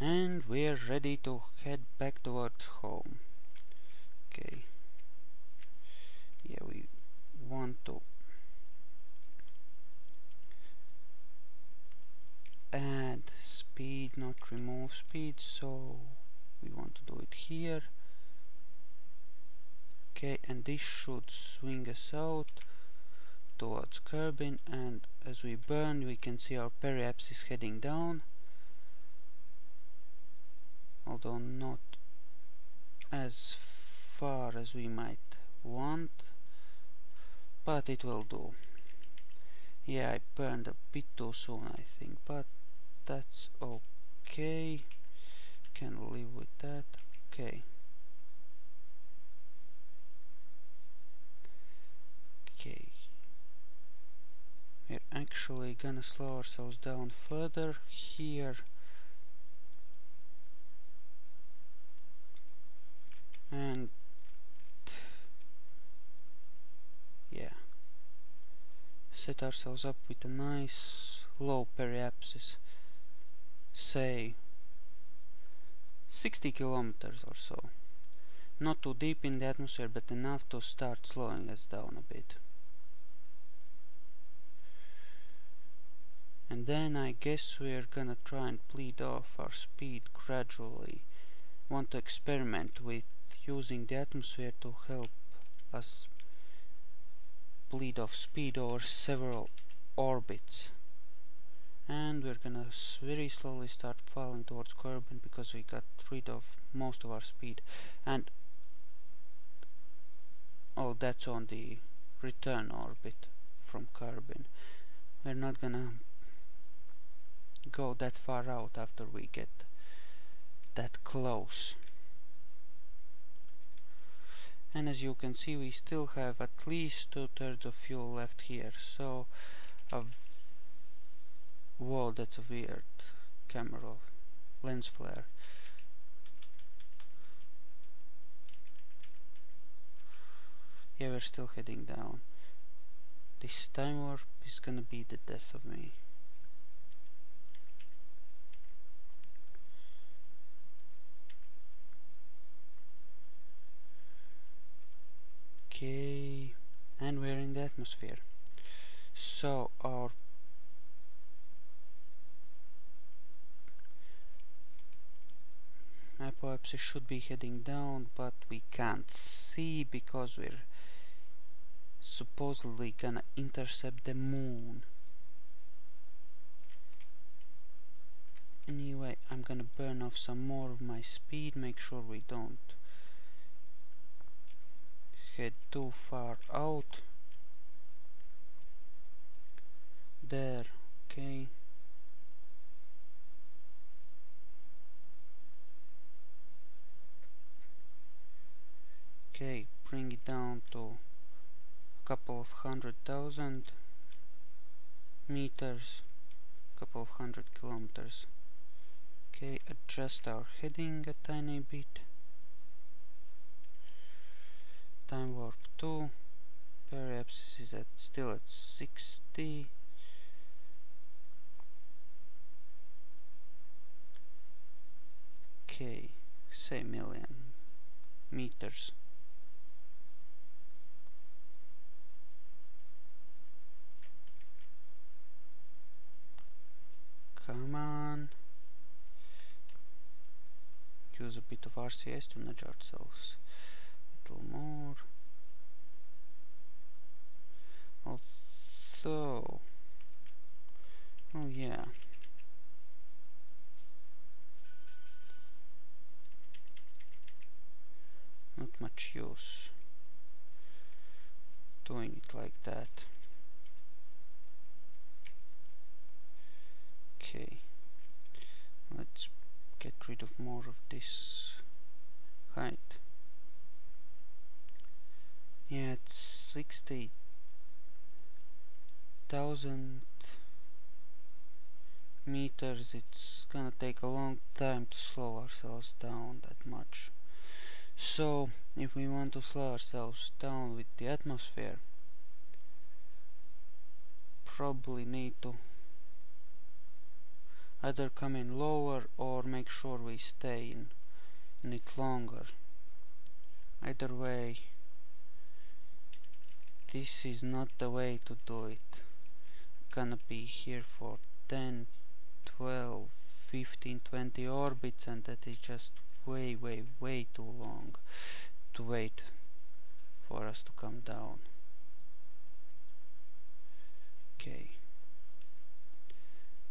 And we're ready to head back towards home. Okay. Yeah, we want to add speed, not remove speed, so we want to do it here. Okay, and this should swing us out towards Kerbin, and as we burn we can see our periapsis heading down, although not as far as we might want, but it will do. Yeah, I burned a bit too soon, I think, but that's okay. Can live with that. Okay. Okay. We're actually gonna slow ourselves down further here. And yeah, set ourselves up with a nice low periapsis, say 60 kilometers or so. Not too deep in the atmosphere, but enough to start slowing us down a bit. And then I guess we're gonna try and bleed off our speed gradually. Want to experiment with using the atmosphere to help us bleed off speed over several orbits. And we're gonna very slowly start falling towards Kerbin because we got rid of most of our speed. And oh, that's on the return orbit from Kerbin. We're not gonna go that far out after we get that close. And as you can see, we still have at least 2/3 of fuel left here, so whoa, that's a weird camera lens flare. Yeah, we're still heading down. This time warp is gonna be the death of me. Okay, and we're in the atmosphere. So our apoapsis should be heading down, but we can't see because we're supposedly gonna intercept the moon. Anyway, I'm gonna burn off some more of my speed, make sure we don't head too far out. There, okay. Okay, bring it down to a couple of 100,000 meters, couple of 100 kilometers. Okay, adjust our heading a tiny bit. Time warp 2. Periapsis is still at 60. Okay, say million meters. Come on. Use a bit of RCS to nudge ourselves a little more. Although, well, yeah. Not much use doing it like that. Okay, let's get rid of more of this height. Yeah, it's 60,000 meters. It's gonna take a long time to slow ourselves down that much. So if we want to slow ourselves down with the atmosphere, probably need to either come in lower or make sure we stay in it longer. Either way, this is not the way to do it. Gonna be here for 10, 12, 15, 20 orbits, and that is just way too long to wait for us to come down. Okay.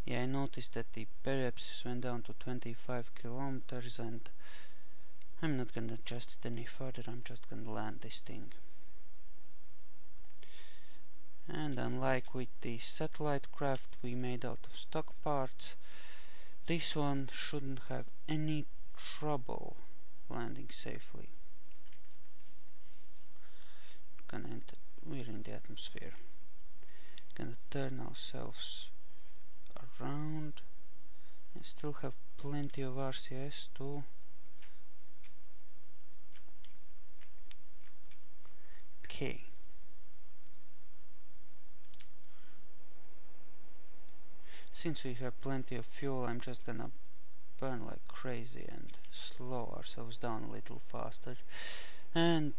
Yeah, I noticed that the periapsis went down to 25 kilometers, and I'm not gonna adjust it any further. I'm just gonna land this thing. And unlike with the satellite craft we made out of stock parts, this one shouldn't have any trouble landing safely. We're in the atmosphere. Gonna turn ourselves around and still have plenty of RCS too. Okay. Since we have plenty of fuel, I'm just gonna burn like crazy and slow ourselves down a little faster. And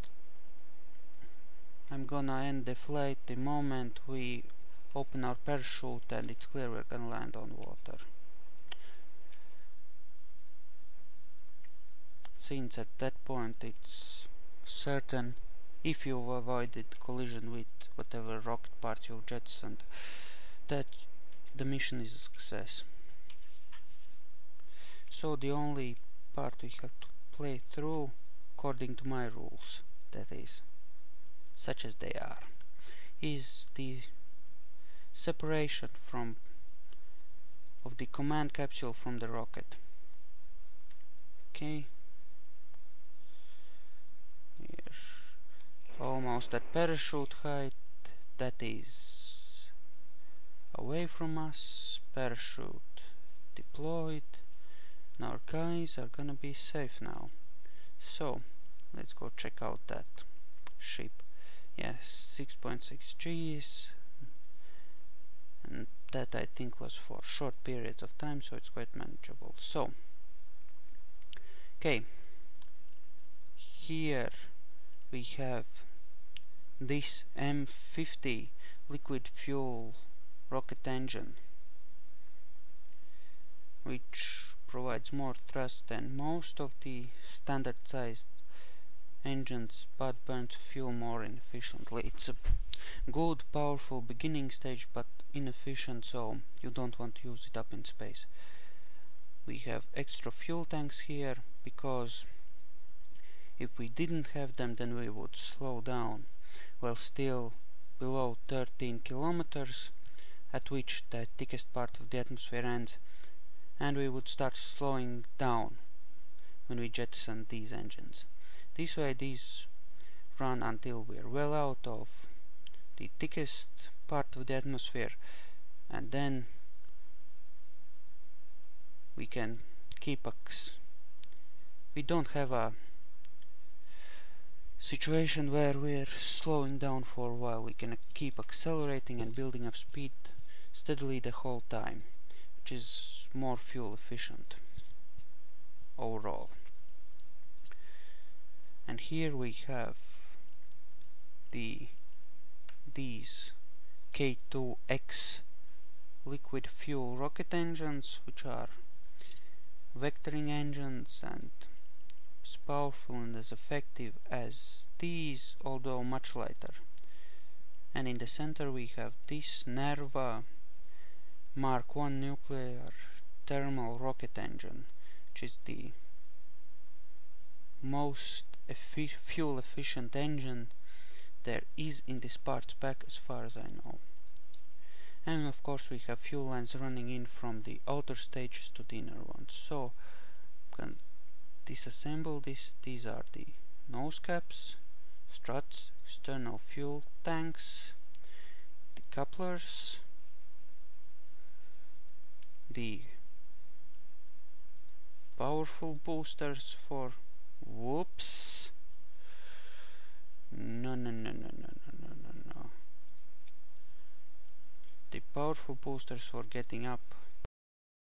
I'm gonna end the flight the moment we open our parachute and it's clear we're gonna land on water. Since at that point it's certain, if you've avoided collision with whatever rocket part you've jettisoned, that the mission is a success. So the only part we have to play through, according to my rules, that is, such as they are, is the separation of the command capsule from the rocket. Okay, here, almost at parachute height, that is away from us, parachute deployed, and our guys are gonna be safe now. So let's go check out that ship. Yes, 6.6 Gs, and that I think was for short periods of time, so it's quite manageable. So, okay, here we have this M50 liquid fuel rocket engine, which provides more thrust than most of the standard sized engines, but burns fuel more inefficiently. It's a good, powerful beginning stage, but inefficient, so you don't want to use it up in space. We have extra fuel tanks here, because if we didn't have them, then we would slow down while still below 13 kilometers, at which the thickest part of the atmosphere ends, and we would start slowing down when we jettison these engines. This way these run until we're well out of the thickest part of the atmosphere, and then we can keep we don't have a situation where we're slowing down for a while. We can keep accelerating and building up speed steadily the whole time, which is more fuel efficient overall. And here we have these K2X liquid fuel rocket engines, which are vectoring engines and as powerful and as effective as these, although much lighter. And in the center we have this Nerva Mark I nuclear thermal rocket engine, which is the most fuel efficient engine there is in this parts pack as far as I know. And of course we have fuel lines running in from the outer stages to the inner ones. So I'm going to disassemble this. These are the nose caps, struts, external fuel tanks, the couplers, the powerful boosters for whoops. No. The powerful boosters for getting up